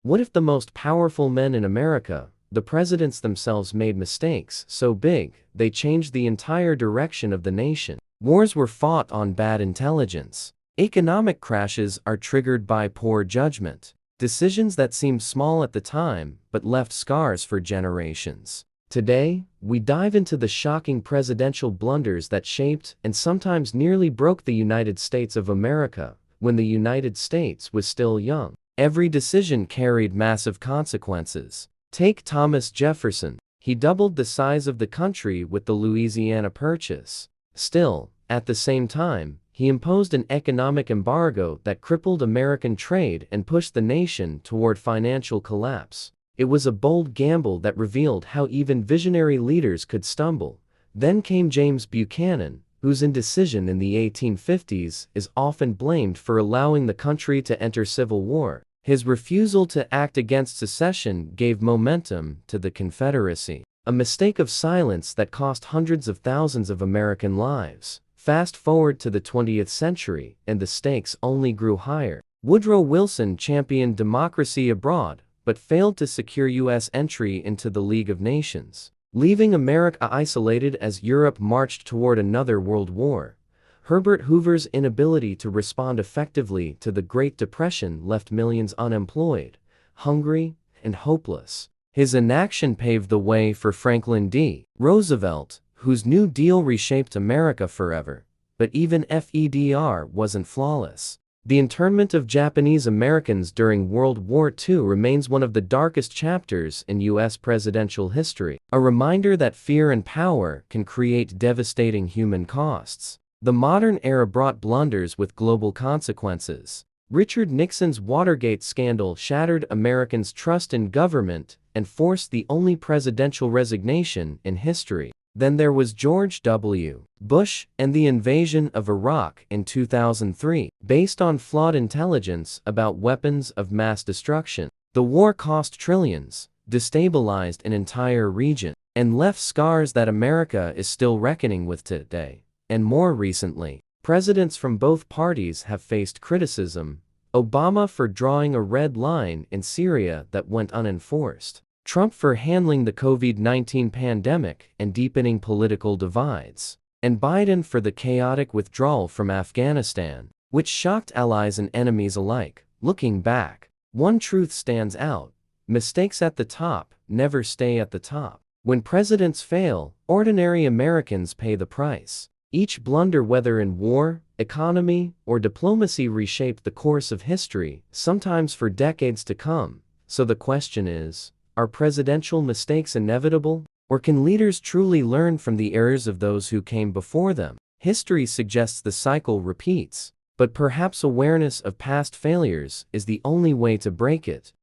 What if the most powerful men in America, the presidents themselves, made mistakes so big they changed the entire direction of the nation? Wars were fought on bad intelligence. Economic crashes are triggered by poor judgment. Decisions that seemed small at the time but left scars for generations. Today, we dive into the shocking presidential blunders that shaped and sometimes nearly broke the United States of America when the United States was still young. Every decision carried massive consequences. Take Thomas Jefferson. He doubled the size of the country with the Louisiana Purchase. Still, at the same time, he imposed an economic embargo that crippled American trade and pushed the nation toward financial collapse. It was a bold gamble that revealed how even visionary leaders could stumble. Then came James Buchanan, whose indecision in the 1850s is often blamed for allowing the country to enter civil war. His refusal to act against secession gave momentum to the Confederacy, a mistake of silence that cost hundreds of thousands of American lives. Fast forward to the 20th century, and the stakes only grew higher. Woodrow Wilson championed democracy abroad, but failed to secure U.S. entry into the League of Nations, leaving America isolated as Europe marched toward another world war. Herbert Hoover's inability to respond effectively to the Great Depression left millions unemployed, hungry, and hopeless. His inaction paved the way for Franklin D. Roosevelt, whose New Deal reshaped America forever. But even FDR wasn't flawless. The internment of Japanese Americans during World War II remains one of the darkest chapters in U.S. presidential history, a reminder that fear and power can create devastating human costs. The modern era brought blunders with global consequences. Richard Nixon's Watergate scandal shattered Americans' trust in government and forced the only presidential resignation in history. Then there was George W. Bush and the invasion of Iraq in 2003, based on flawed intelligence about weapons of mass destruction. The war cost trillions, destabilized an entire region, and left scars that America is still reckoning with today. And more recently, presidents from both parties have faced criticism. Obama for drawing a red line in Syria that went unenforced. Trump for handling the COVID-19 pandemic and deepening political divides. And Biden for the chaotic withdrawal from Afghanistan, which shocked allies and enemies alike. Looking back, one truth stands out: mistakes at the top never stay at the top. When presidents fail, ordinary Americans pay the price. Each blunder, whether in war, economy, or diplomacy, reshaped the course of history, sometimes for decades to come. So the question is, are presidential mistakes inevitable, or can leaders truly learn from the errors of those who came before them? History suggests the cycle repeats, but perhaps awareness of past failures is the only way to break it.